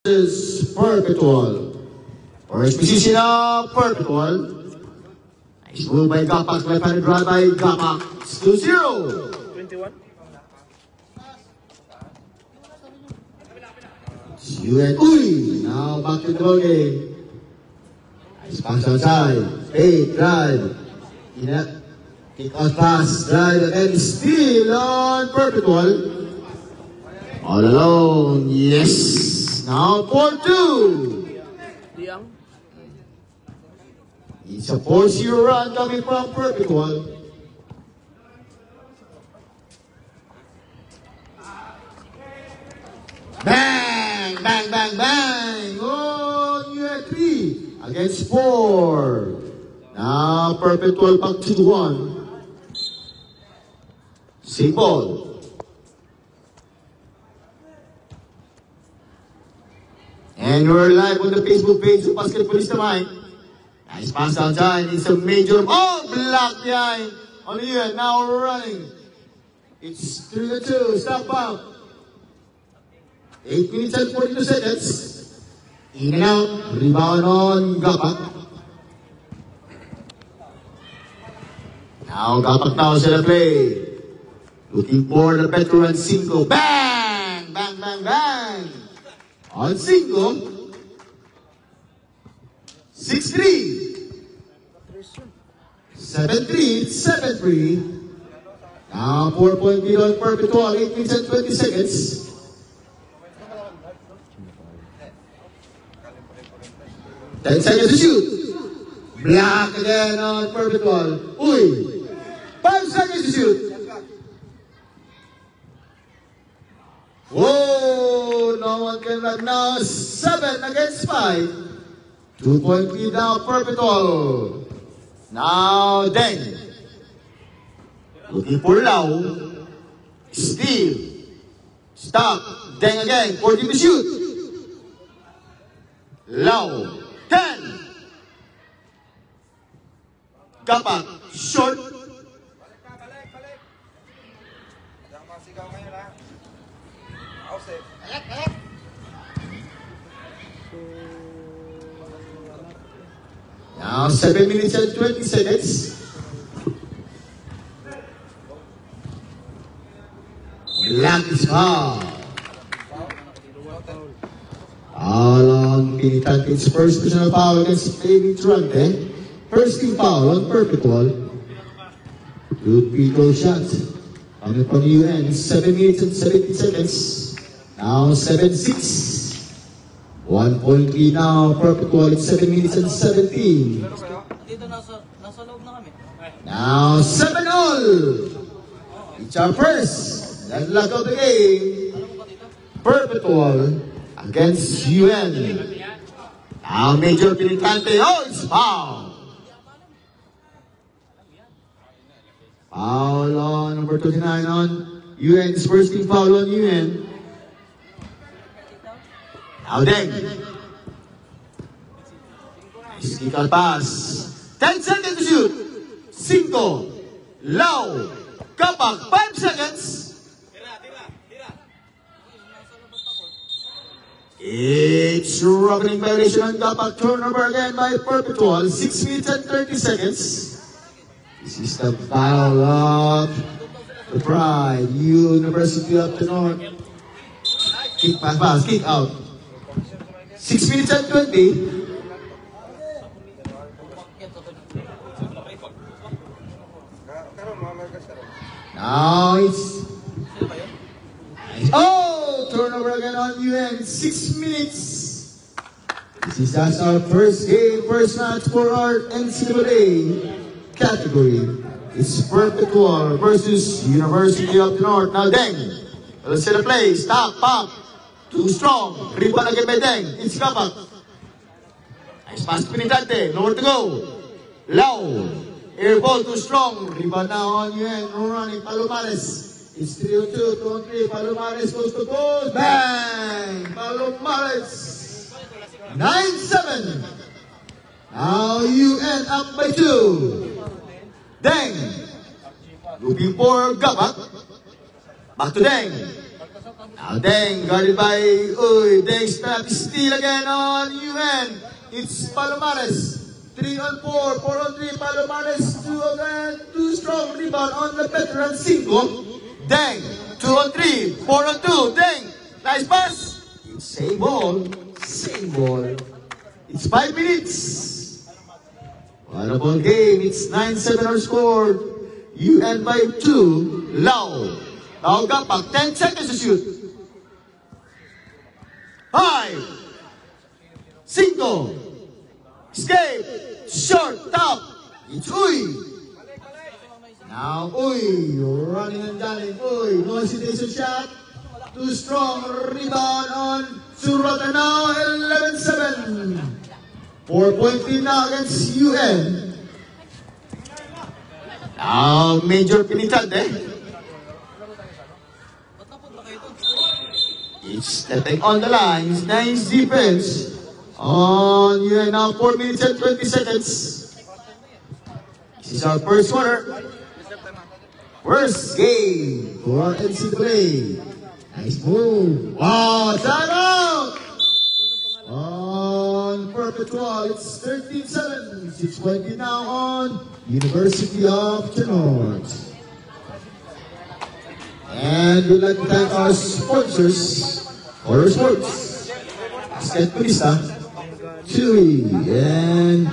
is Perpetual. First position of Perpetual. Nice move by Gapak, left-handed drive by Gapak. It's 2-0. 21. UN Uy. Now back to the ball game. Nice pass outside. Fade, drive. Kick out pass, drive again. Steal on Perpetual. All alone, yes. Now 4-2. Liang. It's a 4-0 run coming from Perpetual. Bang, bang, bang, bang. On UE3 against 4. Now Perpetual back to 1. Same ball. And we're live on the Facebook page of Basketballista Mike. Nice pass outside. It's a major. Oh, block behind. On here. Now we're running. It's 3-2. Stop out. 8 minutes and 42 seconds. In and out. Rebound on Gapak. Now Gapak now sa play. Looking for the veteran Cinco. Bang! Bang, bang, bang! On Cinco. 6-3. 7-3. 7-3. Now 4-point lead on Perpetual. 8 minutes and 20 seconds. Ten seconds to shoot. Block again on Perpetual. Uy! 5 seconds to shoot. Whoa! No one can run now. 7 against 5. 2-point lead now, Perpetual. Now, Deng. Looking for Lau. Steal. Stop. Deng again. 14 to shoot. Lau. 10. Gapak. Short. Balik. Jangan masigaw ngayon ha. Ausep. Now 7 minutes and 20 seconds. Black is foul. Foul on Pinitan. It's first personal foul against Flaming Trante. First team foul on Perpetual. Good free throw shot. Coming from UN. 7 minutes and 70 seconds. Now 7-6. 1 point lead now, Perpetual. It's 7 minutes and 17. Dito nasa loob na kami. Now 7-all. It's our first deadlock of the game. Perpetual against UN. Now Major Pinicante. Oh, it's foul. Foul on number 29 on UN's first team foul on UN. Now Deng. Nice kick out pass. 10 seconds to shoot. 5. Lau. Gapak. 5 seconds. It's rubbing violation on Gapak. Turnover again by Perpetual. 6 minutes and 30 seconds. This is the battle of the Pride. University of the North. Kick pass. Kick out. 6 minutes and 20. Now it's... Oh! Turnover again on UN. 6 minutes. This is just our first game, first match for our NCAA category. It's Perpetual versus University of the North. Now Deng. Let's see the play. Stop. Pop. Too strong. Rebound again by Deng. It's Gapak. Nice pass to Pinitante. Nowhere to go. Lau. Air ball too strong. Rebound now on UN. No running. Palomares. It's 3-2. 2-3. Palomares goes to goal. Bang! Palomares. 9-7. Now UN up by 2. Deng. Looking for Gapak. Back to Deng. Now Deng, guarded by Uy. Deng snap, steal again on UN. It's Palomares. 3 on 4, 4 on 3, Palomares, 2 again, 2 strong rebound on the veteran 5. Deng, 2 on 3, 4 on 2, Deng, nice pass. It's same ball. It's 5 minutes. What a ball game, it's 9-7 our score. UN by 2, Lau. Lau Gapak, 10 seconds to shoot. 5, 5, escape, short, top, it's Uy. Now Uy, running and gunning, Uy, no hesitation shot, too strong, rebound on Surata now, 11-7. 4-point lead now against UN. Now Major Pinitante. It's stepping on the lines, nice defense. On UN now, 4 minutes and 20 seconds. This is our first quarter. First game for NCAA. Nice move. Wow, time out! On Perpetual, it's 13-7. 6-point lead now on University of the North. And we'd like to thank our sponsors, Horror Sports, Basketballista, Chewy, and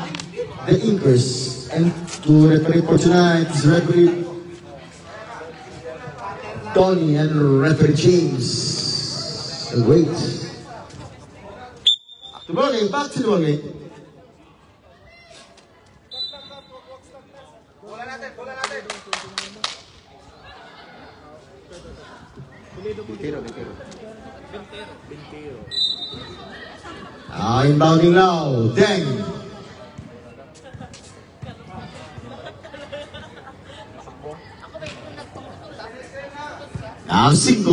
the Inkers. And to referee for tonight is referee Tony and referee James. Wait. Back to the ball game. Inbounding now, Deng. Now 5.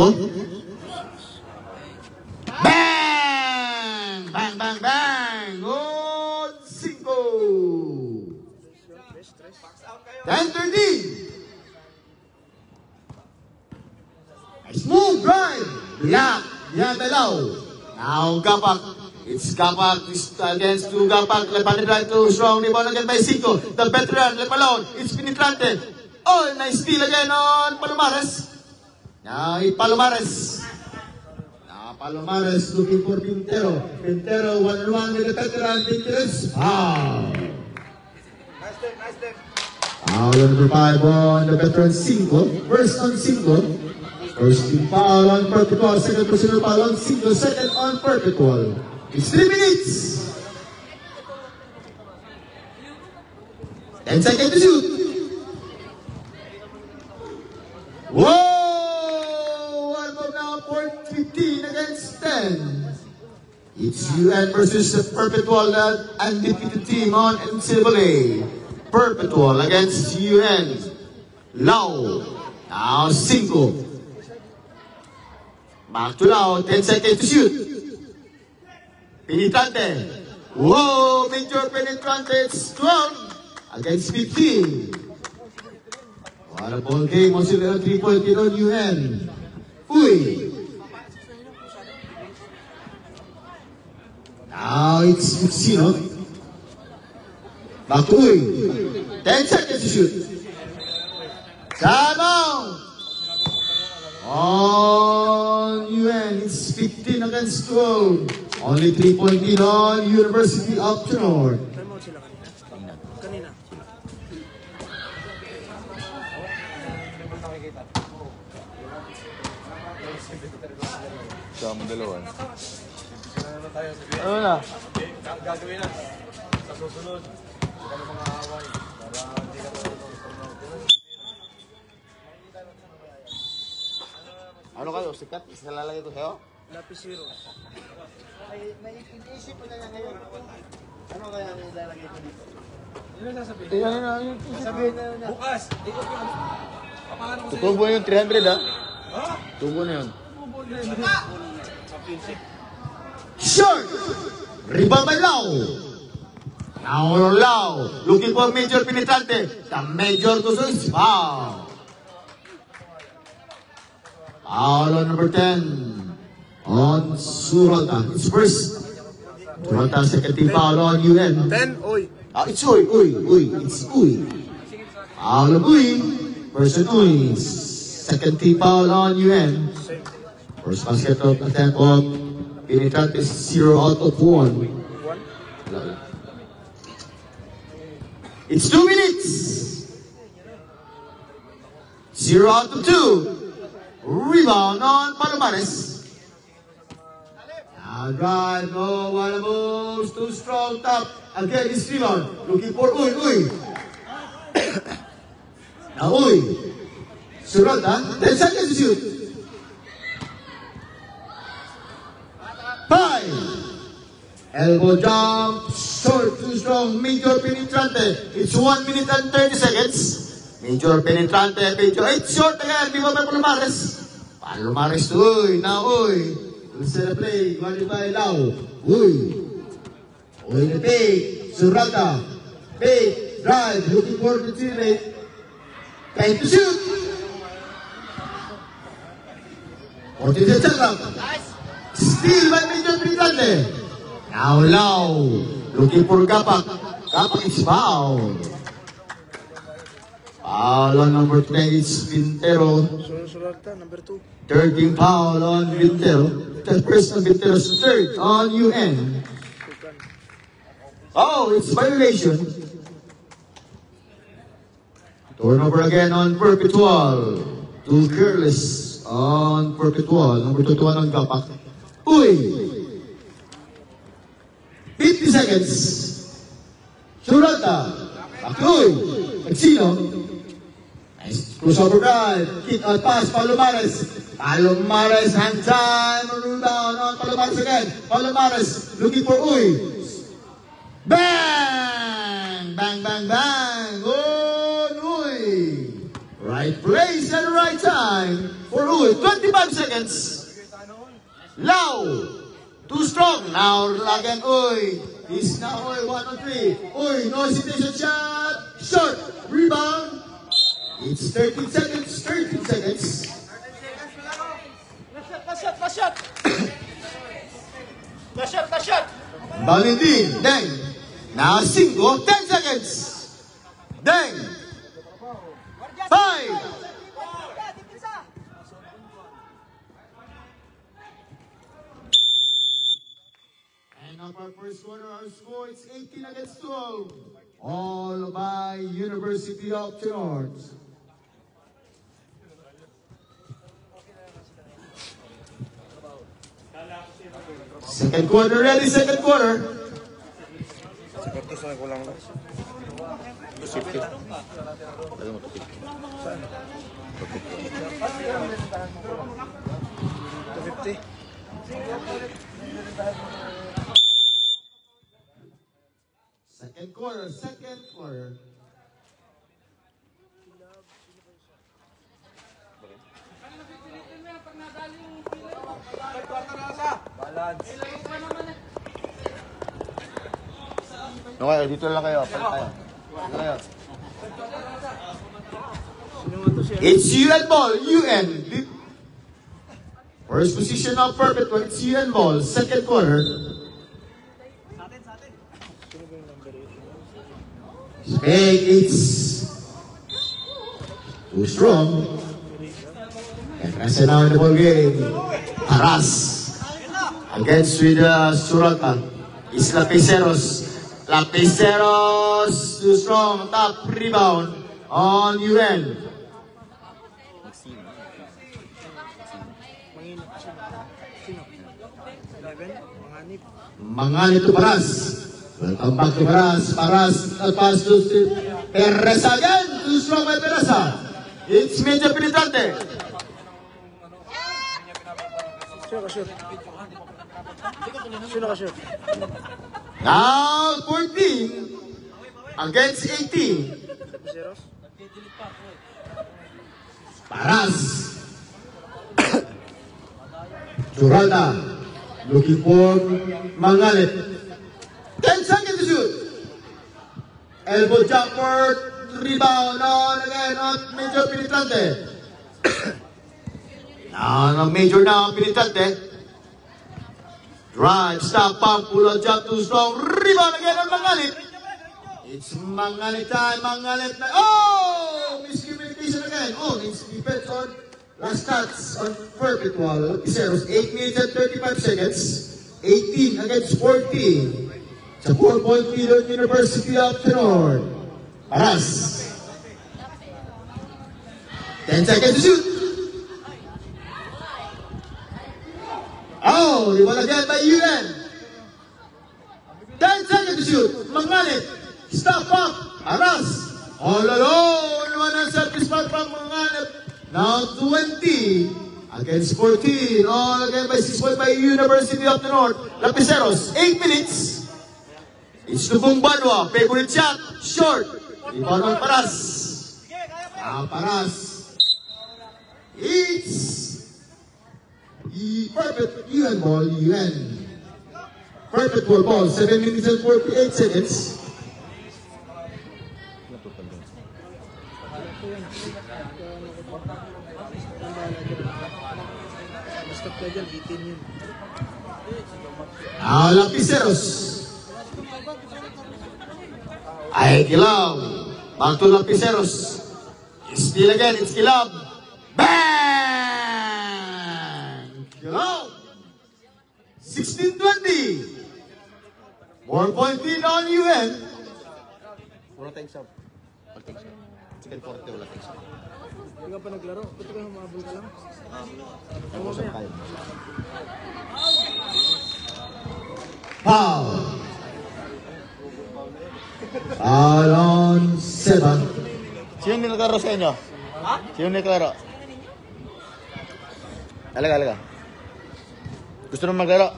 Bang! Bang, bang, bang! On 5. 10-13. Nice move, drive. Black. Yan, Belao. Now Gapak. It's Gapak against to Gapak. Left-handed right to strong rebound again by 5. The veteran left alone. It's Pinitrante. Oh, nice steal again on Palomares. Now Palomares. Now Palomares looking for Pintero. Pintero 1-on-1 with the veteran. Pintero's foul. Nice step. Foul number 5 on the veteran 5. First on 5. First team foul on Perpetual. Second personal foul on 5. Second on Perpetual. It's 3 minutes. 10 seconds to shoot. Whoa! What about now? 15 against 10. It's UN versus the Perpetual, that undefeated team on NCAA. Perpetual against UN. Lau. Now 5. Back to Lau. 10 seconds to shoot. Penetrante. Whoa! Major Penetrante. It's 12 against 15. What a ball game. Also, 3-point lead on UN. Uy. Now it's Muxino. Back to Uy. 10 seconds to shoot. Time out. On UN, it's 15 against 12. Only 3-point lead on University of the North. Kanina. Sama dalawa. Ano na? Gagawin na. Sa susunod. Kami mga away. Para hindi ka Ano kayo? Sikat? Isa lalagay ko sa'yo? Lapis zero. May inisip ko na nga ngayon. Ano kaya nilalagay ko dito? Ano sasabihin? Sabihin na yun. bukas! Tutubo yung 300 ha? Tubo na yun. Short! Rebound by Lau. Now Lau. Looking for Major Penetrante. The Major to is foul. Foul on number 10 on Suralta. It's first. Suralta, second team foul on UN. 10, oy. It's Uy. It's Uy. Foul of Uy. Person Uy. Second team foul on UN. First basket of the tempo. Penetrante is 0 out of 1. It's 2 minutes. 0 out of 2. Rebound on Palomares. Now drive, no one moves, too strong, top. Again, it's rebound. Looking for Uy. Now Uy. Suralta, 10 seconds to shoot. 5. Elbow jump, short, too strong, Major Penetrante. It's 1 minute and 30 seconds. Major Penetrante, it's short again, before by Palomares to Uy, now Uy. Instead of play, guarded by Lau. Uy the fake, Suralta. Fake, drive, looking for the teammate. Time to shoot. 40 seconds. Steal by Major Penetrante. Now Lau, looking for Gapak. Gapak is foul. Foul on number 20 is Vintero. Suralta, number 2. Third team foul on Vintero. The first on Vintero's third on UN. Oh, it's violation. Turnover again on Perpetual. Too careless on Perpetual. Number 21 on Gapak. Uy! 50 seconds. Suralta. Uy! Nagsino. Nice crossover drive. Kick out pass. Palomares, hand time, rebound on Palomares again. Palomares looking for Uy. Bang! On Uy. Right place and right time for Uy. 25 seconds. Lau. Too strong. Now again Uy. He's now Uy. 1 on 3. Uy, no hesitation shot. Short. Rebound. It's 13 seconds. Last shot. Valentin, Deng. Now 5, 10 seconds. Deng. 5. And up our first quarter, our score is 18 against 12. All by University of the North. Second quarter ready, second quarter. Sapatos na kulang lang. 250. Lagi mo 250. 250. Second quarter. Okay, dito lang kayo. Palit tayo. Dito kayo. It's UN ball, UN. First position of Perpetual, it's UN ball, second quarter. Spade, it's too strong. And kasi now in the ball game, Aras against with Suralta. It's Lapiceros too strong, top rebound on UN. Manganib to Paras. Welcome back to Paras. Paras to Perez again. Too strong by Pereza. It's Major Penetrante. Sino ka shoot? Now 14 against 18. Paras. Suralta looking for Manganib. 10 seconds to shoot. Elbow jumper, rebound on again on Major Penetrante. Major na ang pinitante. Drive, stop, pump, pull out, jump, too strong. Rebound again on Mangalit. It's Mangalit time, Mangalit na. Oh! Miscommunication again. Oh, it's defense on last stats on Perpetual. Piseros, 8 minutes and 35 seconds. 18 against 14. It's a 4-point lead on University of Tenor. Paras. 10 seconds to shoot. Oh, wala again by UN. 10 seconds to shoot. Mangalit. Stop up. Aras. All alone. One unselfish spot from Mangalit. Now 20 against 14. All again by 6 points by University of the North. Lapiceros. 8 minutes. It's Lubong Banwa. Favorite shot. Short. Rebound on Paras. Paras. It's perfect UN ball, UN. Perpetual ball, 7 minutes and 48 seconds. Lapiceros. Ay, Kilab. Back to Lapiceros. Still again, it's Kilab. Bang! Kilab. 16-20. 4-point lead on UN. Wala tayong sub. Wala tayong sub. Second 40, wala tayong sub. Hindi ka pa naglaro? Ba't ka humabol ka lang? Usap tayo. Foul. Foul on 7. Sino nilaklaro sa inyo? Ha? Sino nilaklaro? Alaga. Gusto naman maglaro?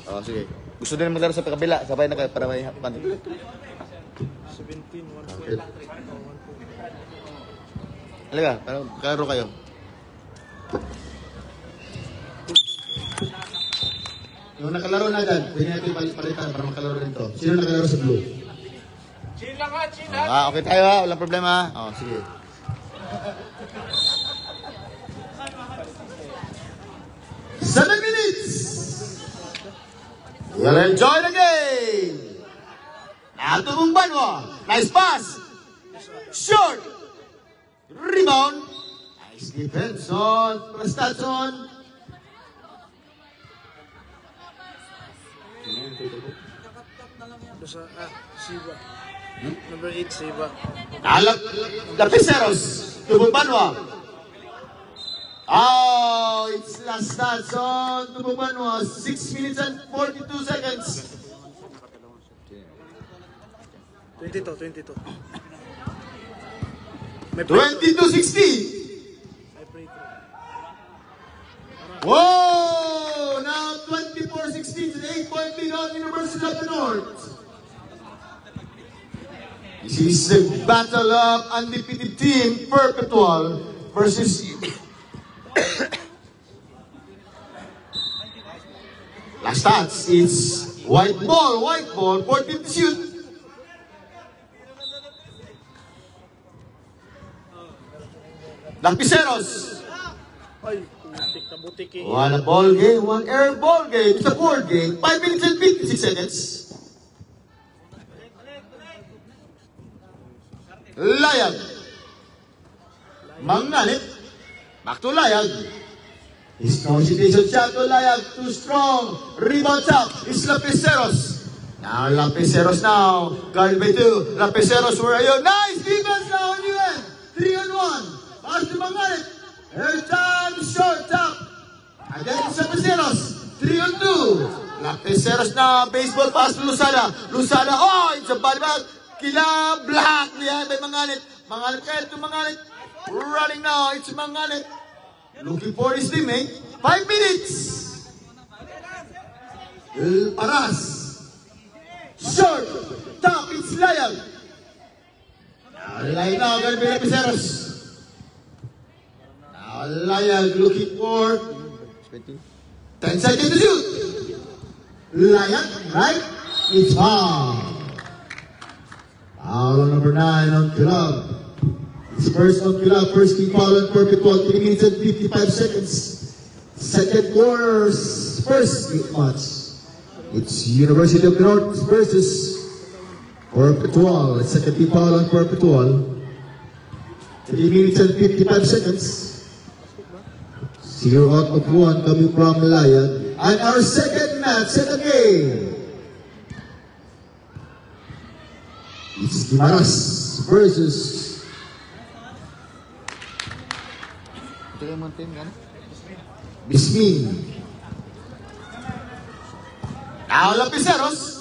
Oo, sige. Gusto din maglaro sa kabila. Sabay na kayo para may panty. 17, 1 Alaga, para maglaro kayo. Yung nakalaro na dyan, pwede natin palitan para makalaro rin to. Sino nakalaro sa blue? Chill lang ha, chill ha. Okay tayo ha, walang problema. Oo, sige. Seven minutes. We'll enjoy the game. Natubong Banwa. Nice pass. Short. Rebound. Nice defense on Prestatson. Siba. Number 8, Siba. Lapiceros. Tubong Banwa. Oh, it's last stats on Tubong Banwa. 6 minutes and 42 seconds. 22. 22-16. Whoa! Now 24-16 to the 8-point lead on University of the North. This is the battle of undefeated team Perpetual versus last stats is white ball, 14 to shoot. Lapiceros. Ay, butik na butik eh. One ball game, one air ball game. It's a board game. 5 minutes and 56 seconds. Layag. Mangalit. Back to Layag. His concentration shot to Layag. Too strong. Rebound top. It's Lapiceros. Now Lapiceros now. Guarded by 2. Lapiceros, where are you? Nice defense now on you end. 3-on-1. Pass to Mangalit. Air time, short top. Again, it's Lapiceros. 3-on-2. Lapiceros na baseball pass to Lusada. Lusada, oh, it's a body bag. Kila black behind by Mangalit. Mangalit kayo to Mangalit. Running now, it's Mangalit. Looking for his teammate. 5 minutes. Paras. Short. Top, it's Layag. Layag now, gonna be Lapiceros. Layag looking for 10 seconds to shoot. Layag, right? It's foul. Foul on number 9 on Kilab. It's first on Kilab. First team foul on Perpetual. 3 minutes and 55 seconds. second quarter's first match. It's University of the North versus Perpetual. Second team foul on Perpetual. 3 minutes and 55 seconds. 0 out of 1 coming from Lion. And our second match, second game. It's Gimaras versus Bismin. Now Lapiceros.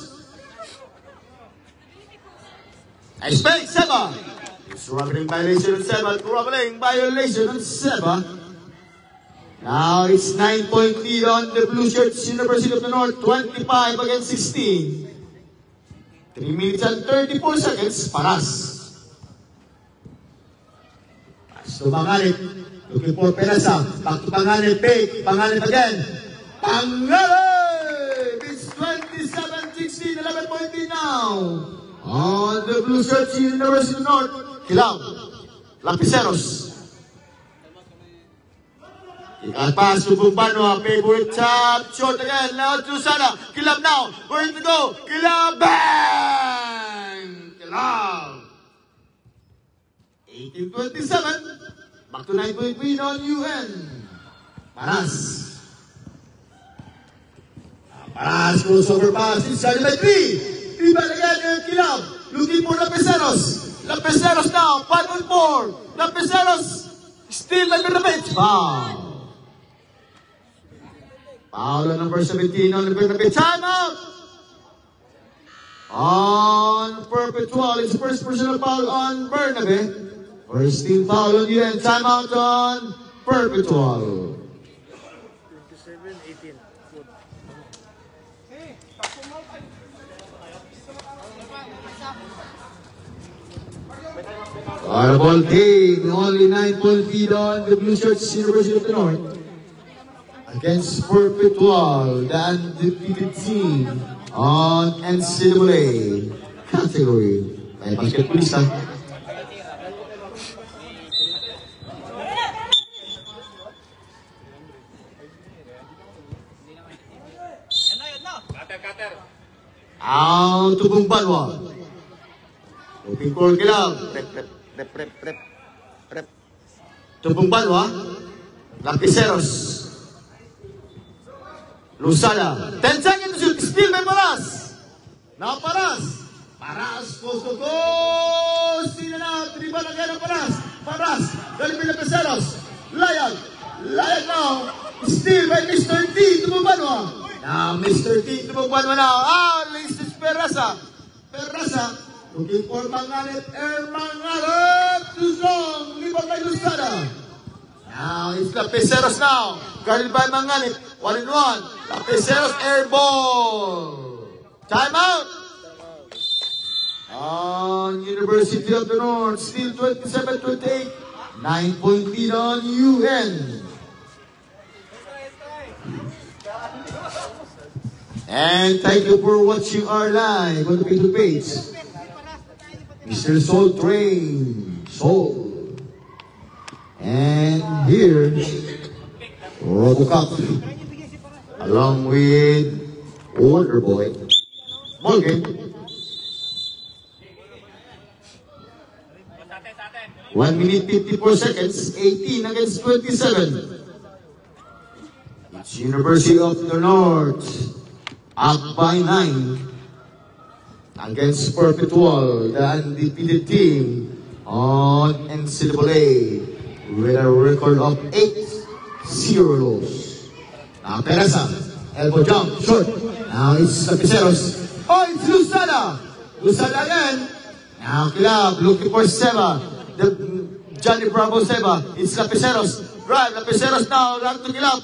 Expect Seba. Struggling violation on Seba. Struggling violation on Seba. Now it's 9-point lead on the Blue Shirts, University of the North, 25 against 16. 3 minutes and 34 seconds. Paras. Pass to Panganit. Looking for Perasa. Back to Panganit. Fake. Panganit again. Panganit! It's 27-16. 11-point lead now. On the Blue Shirts, University of the North. Kilaw. Lapiceros. Ikat pass to Bumbano, favorite tap, short again, now to Sana, Kilab now, where to go, Kilab, bang! Kilab! 18-27, back to 9-point win on UN. Paras. Paras, crossover pass, inside by 3. Rebound again, Kilab, looking for Lapiceros. Lapiceros now, 5-on-4. Lapiceros, still under the bench. Wow. Foul on number 17 on the Bernabe. Time out! On Perpetual, it's first personal foul on Bernabe. First team foul on UN. Time out on Perpetual. 27-18. Good. Fireball game. Only 9-point lead on the Blue Shirts, University of the North. Against Perpetual, the undefeated team on NCAA category. Ay, basketballista. Out to Bumbalwa. Looking for Kilaw. Prep. To Bumbalwa. Lapiceros. Lusala. 10 seconds shoot. Still by Paras. Now Paras. Paras goes to goal. Sino na. Tribal again ang Paras. Paras. Galipin na Peseros. Layag. Layag now. Still by Mr. T. Tumubanwa. Now Mr. T. Tumubanwa now. Alexis Perasa. Perasa. Looking for Mangalit. Mangalit. Tuzong. Libang by Lusala. Now it's Lapiceros now. Guarded by Mangalit. 1-1. Lapiceros air ball. Time out. On University of the North, still 27-28. 9-point lead on UN. And thank you for watching our live on the Facebook page. Mr. Soul Train. Soul. And here, RoboCop. Along with Wonder Boy. Morgan. 1 minute 54 seconds. 18 against 27. It's University of the North. Up by 9. Against Perpetual, the undefeated team on NCAA. With a record of 8-0 loss. Now Perasa, elbow jump, short. Now it's Lapiceros. Oh, it's Lusala. Lusala again. Now Kilab, looking for Seba. The Johnny Bravo Seba. It's Lapiceros. Drive, Lapiceros now. Run to Kilab.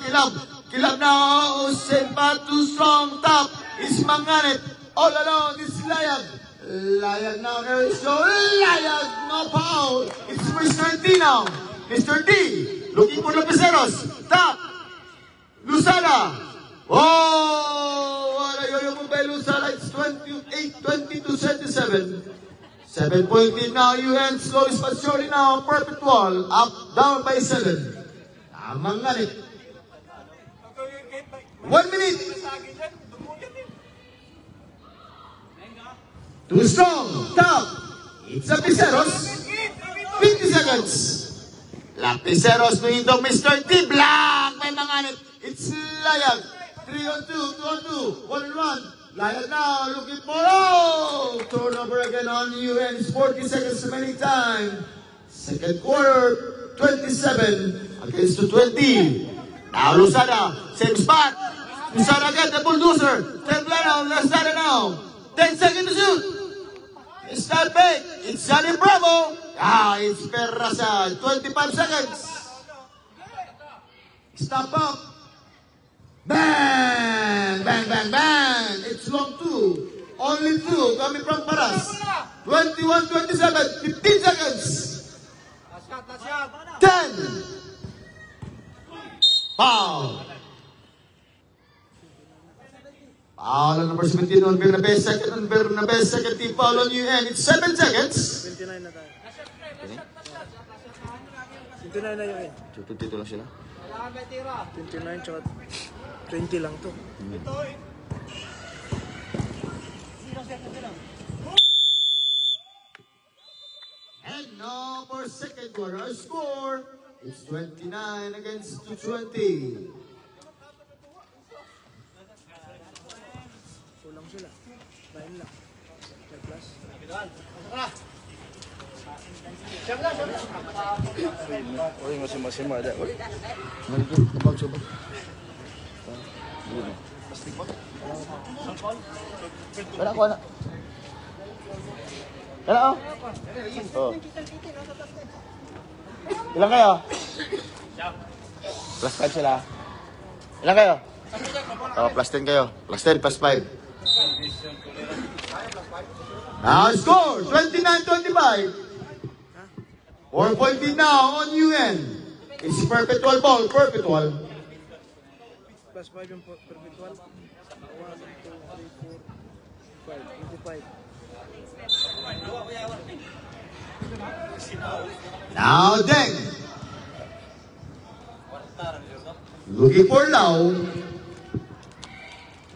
Kilab now. Seba too strong. Top. It's Manganet. All alone. It's Layag. Layag now. There is no Layag. No foul. It's Mr. D now. Mr. D. Looking for Lapiceros. Top. Lusala. Oh, what a yo-yo move by Lusala. It's 28-22-27. 7-point lead now. UN slowly but surely now. Perpetual. Up, down by 7. Mangalit. 1 minute. Too strong. Top. It's a Lapiceros. 20 seconds. Lapiceros tuhindog Mr. T. Black. May manganit. It's Layag. 3 on 2, 2 on 2, 1 on 1. Layag now, looking for turnover again on UN. 40 seconds remaining time. Second quarter, 27 against the 20. Now Luzada, same spot. Luzada again, the bulldozer. 10 now, Luzada now. 10 seconds to shoot. It's not big. It's Johnny Bravo. It's Perrasa. 25 seconds. Stop up. Bang! Bang, bang, bang! It's long 2. Only 2 coming from Paras. 21, 27, 15 seconds. 10. Foul. Foul on number 17 on Bernabé. Second on Bernabé. Second team foul on UN. It's 7 seconds. 29 na tayo. 29 na yun. 22 lang sila. 29 tsaka 20 lang to. And now for second quarter score, it's 29 against 20. Kulang sila. 9 lang. 5 plus. Uy, masih ada. Uy. Coba. Plastik ba? Wala ko na. Wala oh. Oh. Ilan kayo? Plus 5 sila. Ilan kayo? Oh, plus 10 kayo. Plus 10, plus 5. Now score, 29-25. 4 point lead now on UN. It's perpetual ball, perpetual. Plus 5 yung perpetual. 1, 2, 3, 4, 5. 25. Now Deng. Looking for Lau.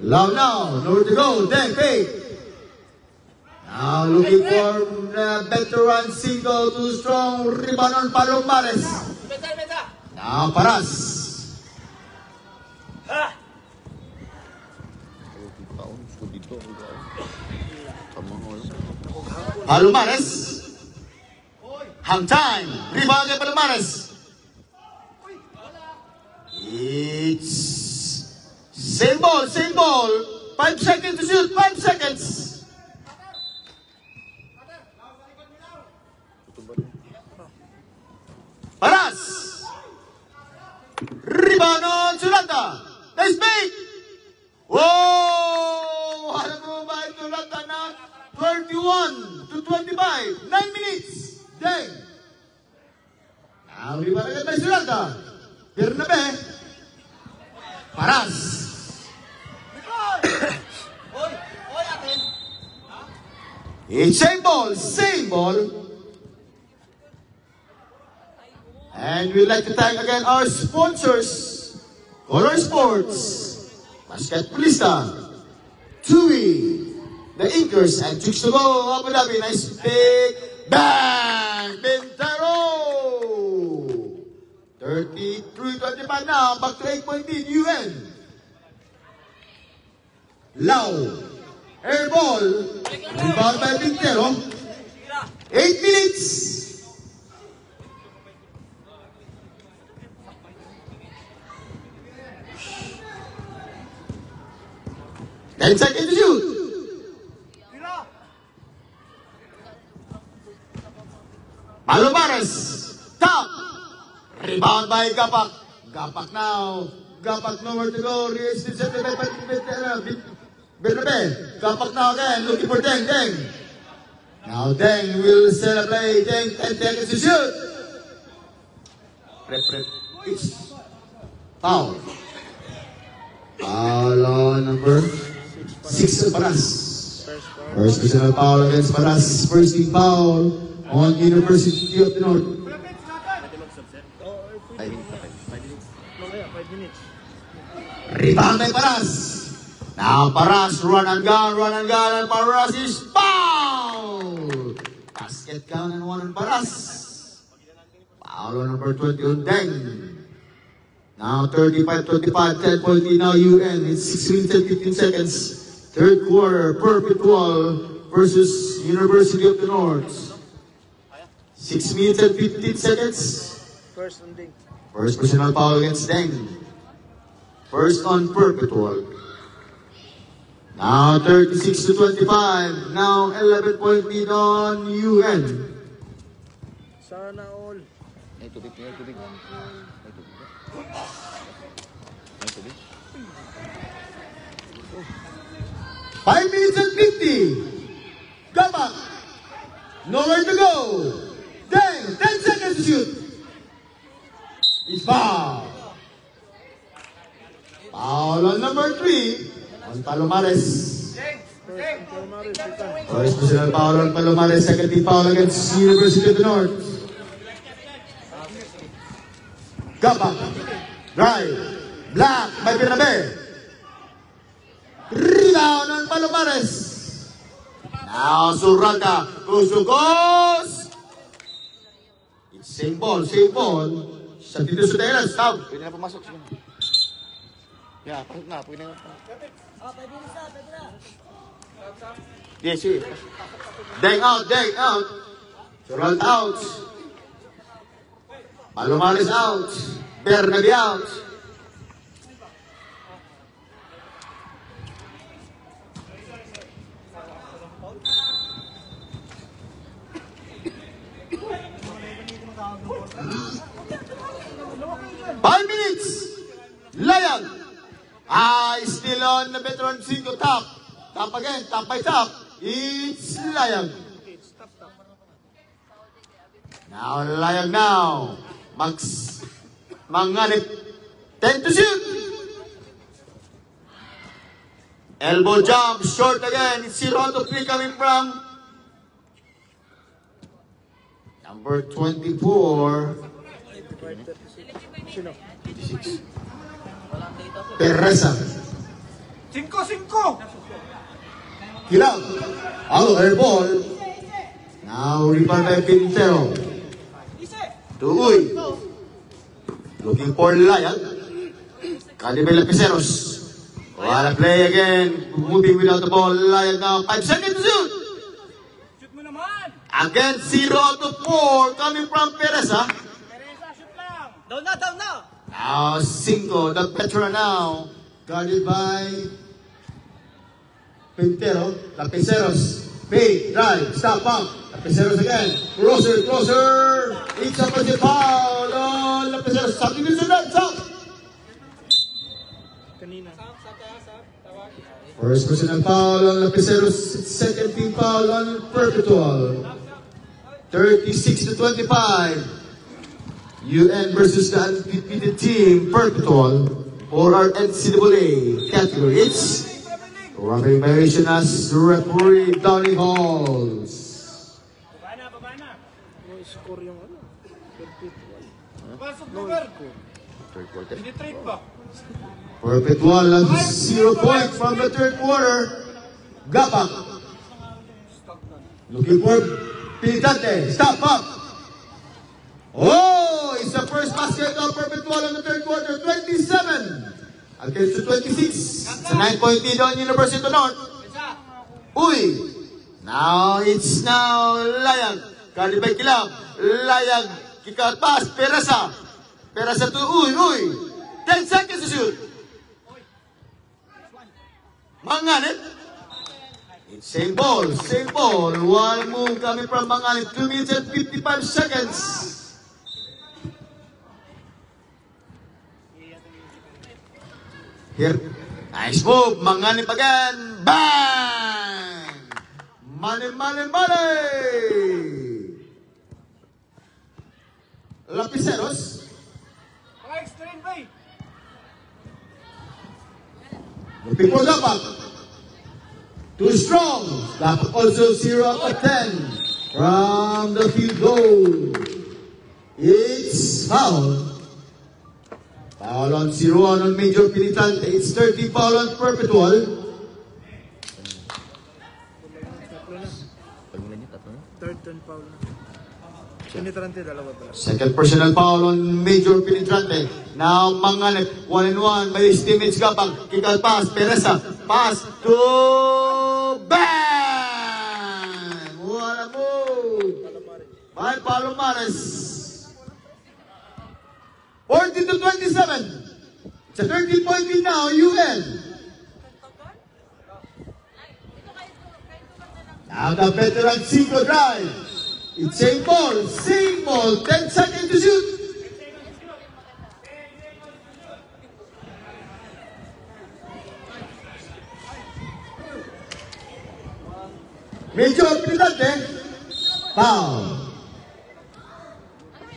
Lau now, nowhere to go. Deng, fake. Now looking for the veteran single, too strong, rebound on Palomares. Now Paras. Palomares. Hang time. Rebound kay Palomares. It's same ball, same ball. 5 seconds to shoot, 5 seconds. Paras! Rebound on Sulanta! Nice bait! Whoa! What a move by Sulanta now! 31-25, 9 minutes! Deng! Now rebound agad by Sulanta. Bernabe. Paras! It's same ball, same ball. And we'd like to thank again our sponsors, Color Sports, Basketballista, TUI, the Inkers, and Chicks to Go, Abu Dhabi. Nice big bang! Bintaro! 33-25 now, back to 8-point lead, UN. Lau, air ball, rebound by Bintaro. 8 minutes. 10 seconds to shoot. Palomares. Top. Rebound by Gapak. Gapak now. Gapak nowhere to go. Re-assisted by Bernabe. Gapak now again. Looking for Deng. Deng. Now Deng will set a play. Deng 10 seconds to shoot. Prep. It's foul. Foul on number 6 Paras. First personal foul against Paras. First team foul on University of the North. Mamaya, 5 minutes. Rebound by Paras. Now Paras, run and gun, and Paras is foul! Basket count and one on Paras. Foul on number 20 on Deng. Now 35-25, 10-point lead now UN. It's 6 minutes and 15 seconds. Third quarter, Perpetual versus University of the North. 6 minutes and 15 seconds. First on Ding. First personal foul against Deng. First on Perpetual. Now 36-25. Now 11-point lead on UN. Sana all. May tubig. 5 minutes and 50. Gabak. Nowhere to go. Deng, 10 seconds to shoot. It's foul. Foul on number 3 on Palomares. First personal foul on Palomares. Second team foul against University of the North. Gabak. Drive. Black by Bernabe. Rebound on Palomares. Now Surraga. Kusukos. It's same ball. Sa dito sa Teras. Stop. Pwede na pumasok siya. Yeah, pasok na. Pwede na. Yes, yes. Deng out. Surraga out. Palomares out. Bernabe out. Layag. Still on the veteran 5 top. Top again, top by top. It's Layag. Now Layag now. Manganip. 10 to shoot. Elbow jump, short again. It's 0-3 coming from number 24. Sino? Teresa. 5-5. Hilang. Air ball. Now rebound by Pintero. To Uy. Looking for Layag. Calibel Lapiceros. Wala play again. Moving without the ball. Layag now. 5 seconds to shoot. Shoot mo naman. Again 0-4 coming from Pereza. Teresa, shoot lang. Down na. Now 5, the veteran now. Guarded by Pintero. Lapiceros. Fade, drive, stop, pump. Lapiceros again. Closer. It's a positive foul on Lapiceros. Something to do that, stop. Kanina. First personal foul on Lapiceros. Second team foul on Perpetual. 36-25. UN versus the undefeated team, Perpetual, for our NCAA category. It's referee violation as referee Donnie Halls. Baba na. No score yung ano. Perpetual. Pasok No cover. score. Third quarter. Hindi trade ba? Perpetual has 0 point from the third quarter. Gapak. Looking for Pinitante. Stop up. Oh, it's the first basket of Perpetual in the third quarter. 27 against the 26. It's a 9-point lead on University of North. Uy. Now it's Layag. Guarded by Kilab. Layag. Kick out pass. Pereza to Uy. 10 seconds to shoot. Manganip. It's same ball. One move coming from Manganip. 2 minutes and 55 seconds. Here. Nice move. Manganip again. Bang! Money. Lapiceros. Paka-extend ba eh? Looking for Gapak. Too strong. Gapak also 0 out of 10 from the field goal. It's foul. Foul on 0-1 on Major Penetrante. It's 30 foul on Perpetual. Tatlo na. Pag muna niya, tatlo na. Third turn foul na. Penetrante, dalawa pala. Second personal foul on Major Penetrante. Now, Manganet, 1-1 by his teammates Gabang. Kick out pass, Pereza. Pass to Bang! What a move! By Palomares. 40-27. It's a 30-point lead now, UN. Now the veteran Cinco drive. It's same ball, 10 seconds to shoot. Major Penetrante, foul.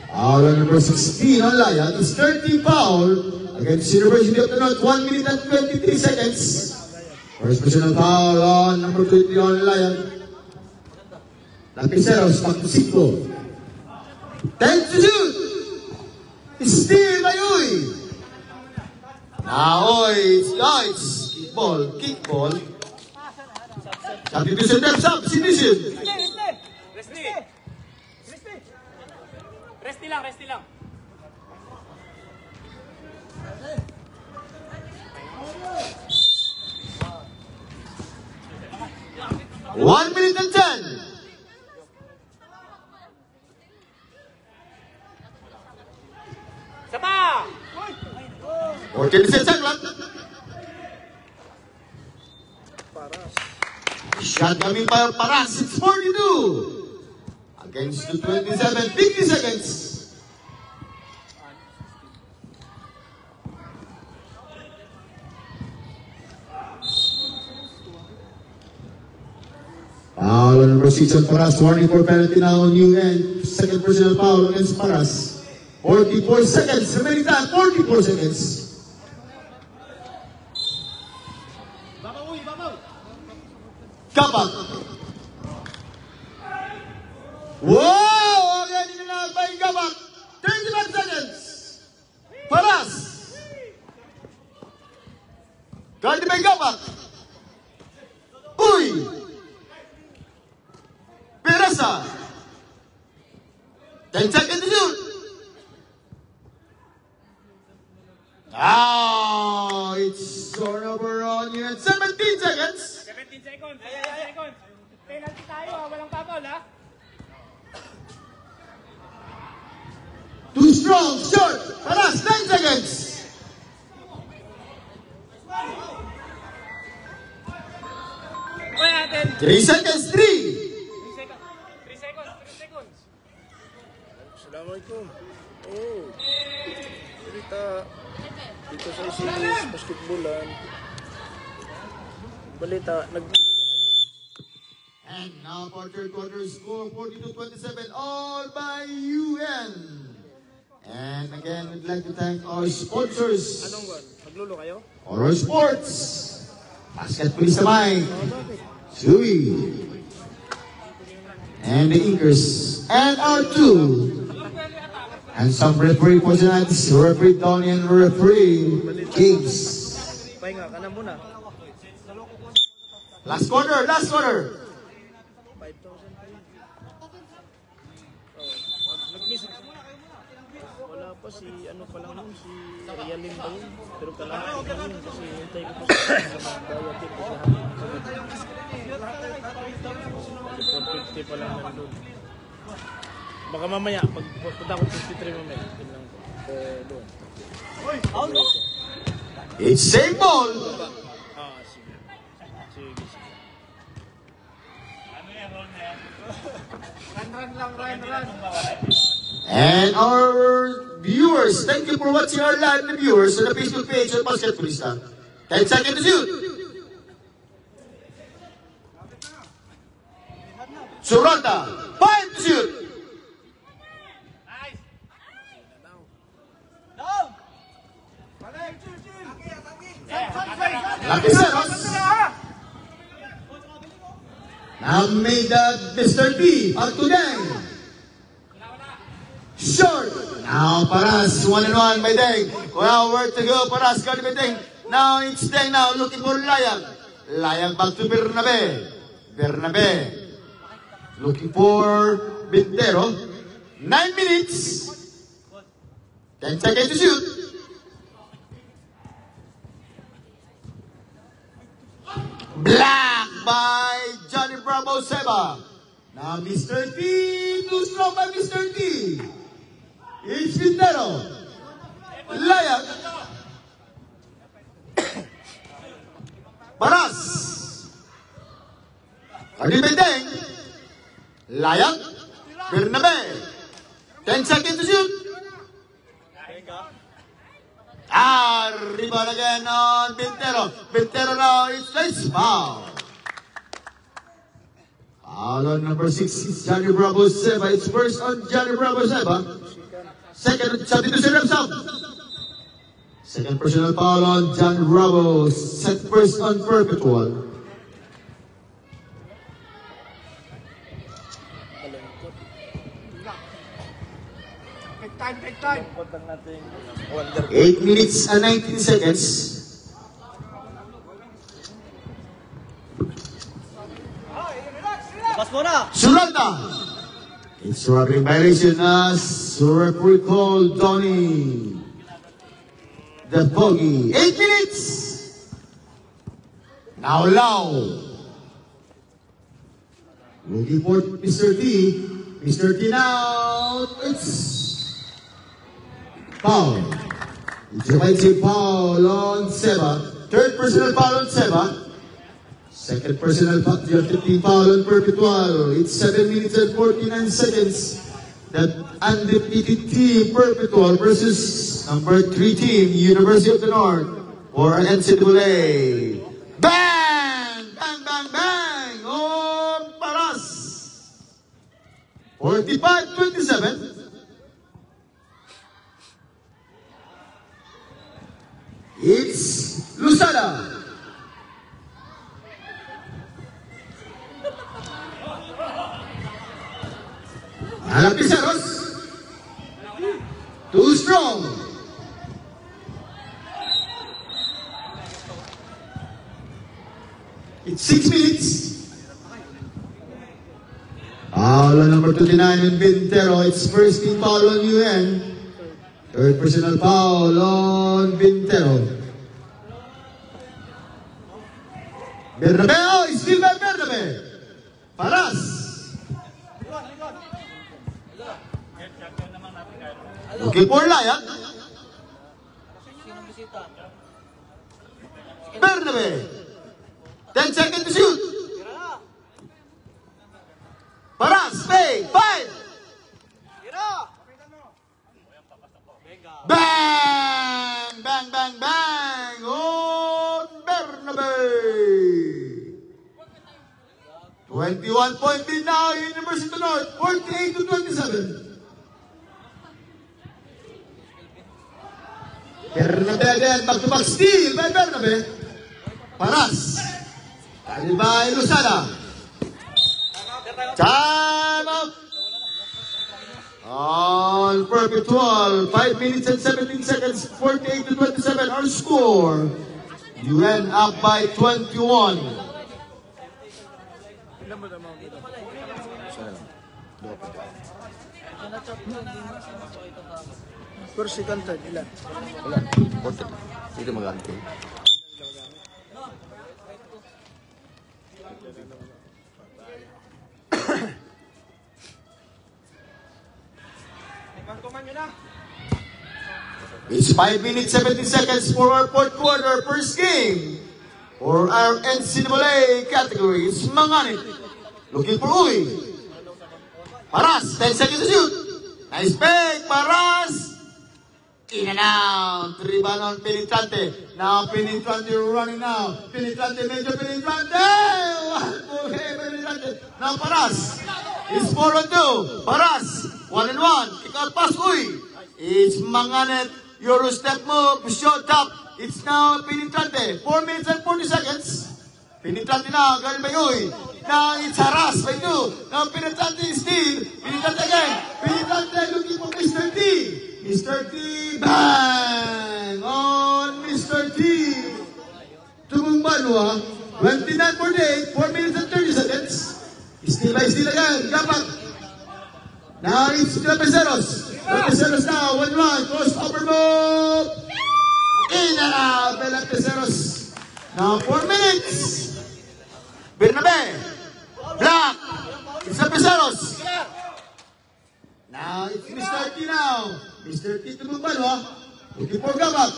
Foul on number 16 on Lion. It's 30 foul against University of the North, 1 minute and 23 seconds. First personal foul on number 20 on Lion. Lapiceros, back to 5. 10 to shoot. Steal by Uy. Now it's kickball. Substitution, substitution. Resti lang. 1 minute and 10. Sapa! 14 lang. Paras. Shot coming by Paras. It's 42. Against the 27, 50 seconds. Foul on number 6 on Paras. Warning for penalty now on UN. Second personal foul against Paras. 44 seconds. Remaining time, 44 seconds. Kabak. Wow! Again in and by Kabak. 31 seconds. Paras. Guarded by Kabak. Uy! Pereza. 10 seconds to shoot. Now it's turnover on you at 17 seconds. 17 seconds. Penalty tayo, walang foul, ha? Too strong, short. Paras, 9 seconds. Uy, natin. 3 seconds, 3. 3 seconds. Assalamualaikum. Oh. Dito sa Isinis, basketballan. Balita, nagdudulo kayo? And now for third quarter score, 42-27, all by UN. And again, we'd like to thank our sponsors. Anong one? Maglulo kayo? Oro Sports, Basketball Sabay, Sui, and the Inkers, and our two. And some referee for tonight's referee Tony and referee James. Pahinga ka na muna. Last quarter. 5,000 pa yun. Nag-miss. Wala pa si ano pa lang yun, si Realin ba yun? Pero kalahati pa yun kasi hintay ko pa sa bayad tip ko sa 450 pa lang nandun. Baka mamaya, pagpunta ko 53 mamaya. Yun lang po. Doon. It's same ball. Sige. Sige. Run. And our viewers, thank you for watching our live viewers on the Facebook page of Basketballista. 10 seconds to shoot. Surata, 5 to shoot. Lapiceros. Now made that Mr. B up to them. Short. Now Paras, 1-1 by Deng. Well, where to go? Paras, Galibeteng. Now it's Deng now, looking for Layang. Layang back to Bernabe. Bernabe. Looking for Bintero. 9 minutes. 10 seconds to shoot. Black by Johnny Bravo Seba. Now Mr. T, too strong by Mr. T. It's Bintero. Layang. Paras. Galibeteng. Layang. Bernabe. 10 seconds to shoot. Rebound again on Bintero. Bintero now, it's nice foul. Foul on number 6 is Johnny Bravo Seba. It's first on Johnny Bravo Seba. Second, substitution himself. Second personal foul on Johnny Bravo. Set first on Perpetual. Take time. 8 minutes and 19 seconds. Surata. It's rubbing violation as referee called Donnie. The bogey. 8 minutes. Now Lau. Looking for Mr. T. Mr. T now. It's foul. It's a foul on Seba. Third personal foul on Seba. Second personal foul on Perpetual. It's 7 minutes and 49 seconds. That undefeated team Perpetual versus number 3 team University of the North for NCAA. Bang! Bang! Bang! Bang! On Paras. 45-27. It's Lusada. Alam Pizarros. Too strong. It's 6 minutes. Foul on number 29 in Bintero. It's first team foul on UN. Third personal foul on Bintero. Bernabe, oh, it's still by Bernabe. Paras. Okay for Layang. Bernabe. 10 seconds to shoot. Paras, stay, 5. Bang! Bang, bang, bang! On Bernabe! 21 point lead now, University of the North, 48-27. Bernabe again, back-to-back steal by Bernabe. Paras. Kali by Lusada. Time out. On Perpetual, 5 minutes and 17 seconds, 48-27, our score. UN up by 21. First, second, third, ilan? Wala. 40. Dito mag-ante. It's 5 minutes, 17 seconds for our fourth quarter, first game. For our NCAA category, it's Manganit. Looking for Uy. Paras, 10 seconds to shoot. Nice pick, Paras. In and out. Rebound on Penetrante. Now Penetrante running now. Penetrante, medyo Penetrante. Okay, Penetrante. Now Paras. It's 4-on-2. Paras. 1-on-1. Kick out pass, Uy. It's Manganet. Euro step move. Shot up. It's now Penetrante. 4 minutes and 40 seconds. Penetrante now. Galing by Uy. Now it's harassed by 2. Now Penetrante is still. Penetrante again. Penetrante looking for Mr. T. Mr. T. Bang! Banwa, 29:48, 4 minutes and 30 seconds. Still by still again, Gapat. Now it's Lapiceros. Lapiceros now, 1-1, cross over move. In and out by Lapiceros. Now 4 minutes. Bernabe. Black. It's Lapiceros. Now it's Mr. T now. Mr. T to Banwa. Looking for Gapat.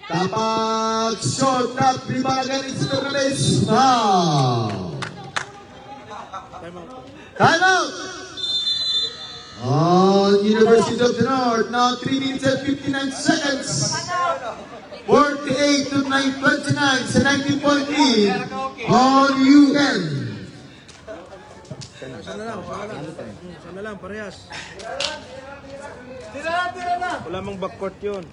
Kapag short up, rebound again, it's Bernabe. Now. Time out. On University of the North, now 3 minutes and 59 seconds. 48 to 9:29 sa 19.3 on UN. Sana lang, parehas. Tira na! Wala mang backcourt yun.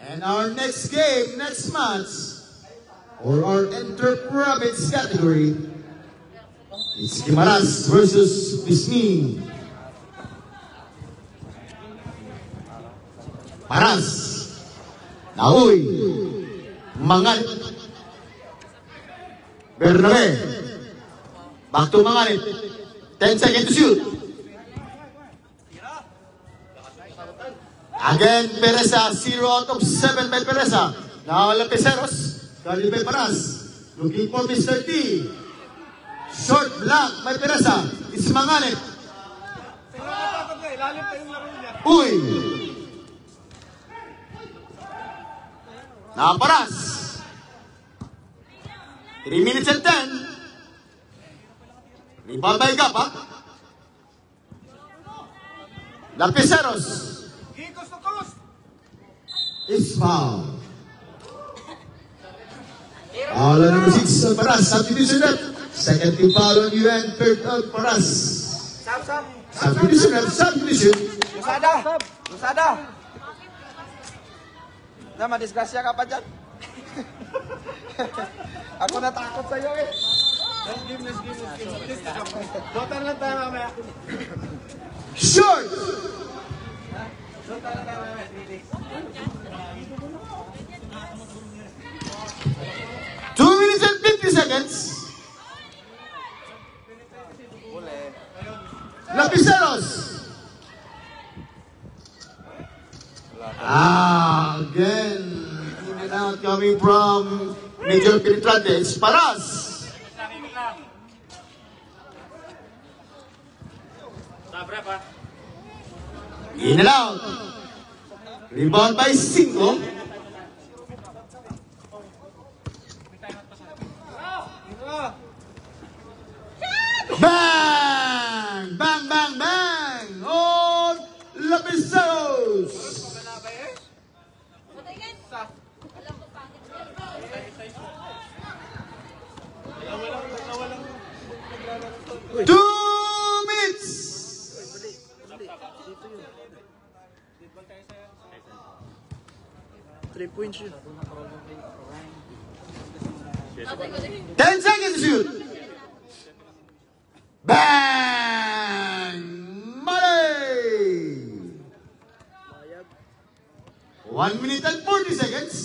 And our next game, next match, or our inter-province category, is Guimaras versus Bisni. Paras, Nauy, Mangalit, Bernabe, back to Mangalit, 10 seconds to shoot. Again, Pereza, 0 out of 7 by Pereza. Now, Lapiceros, guarded by Paras. Looking for Mr. T. Short block by Pereza. It's Mangalit. Uy! Now, Paras. 3 minutes and 10. Rebound by Gapa. Lapiceros. Is foul. Foul on number 6 on Paras. Substitution rep. Second team foul on UN. Third on Paras. Substitution rep. Substitution. Lusada. Nama disgrasya ka pa dyan. Ako natakot sa'yo eh. Let's game. Botan lang tayo mamaya. Short. 2 minutes and 50 seconds. Lapiceros. Again, in and out coming from Major Penetrante. It's Paras. In and out. Rebound by Cinco. Bang! Bang, bang, bang! On Lapiceros! Two minutes! 3 points yun. 10 seconds to shoot! Bang! Malay! 1 minute and 40 seconds.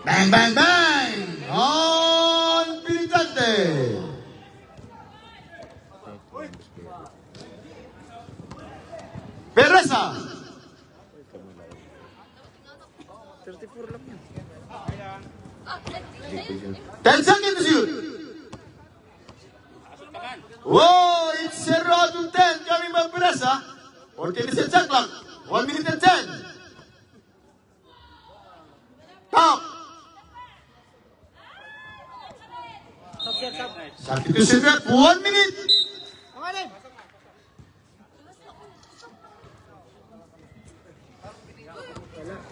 Bang, bang, bang! On Penetrante. Pereza. 34 lang yun. 10 seconds to shoot. Whoa, it's 0 out of 10 coming by Pereza. 14 is shot clock. 1 minute and 10. Top. Substitution rep, 1 minute.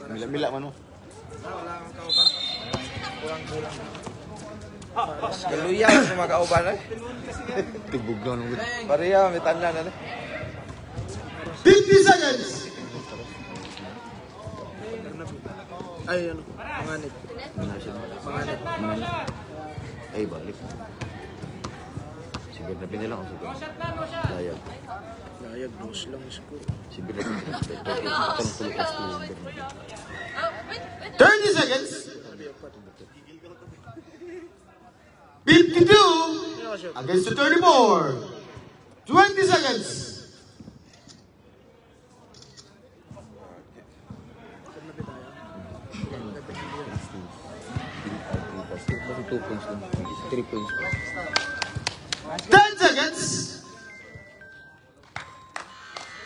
Mila-mila man mo. Galuya sa mga kauban eh. Tibog na nung Pareha, may tanda na eh. 50 seconds. Ay, ano? Manganit. Manganit. Ay, balik. Pinapin nila ako sa layag. Layag, boss lang score. Siyempre, itong tulukas ko. 30 seconds. 52 against the 34. 20 seconds. Kasi 2 points lang. 3 points pa. 10 seconds.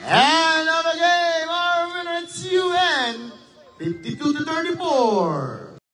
And of the game, our winner, it's UN. 52 to 34.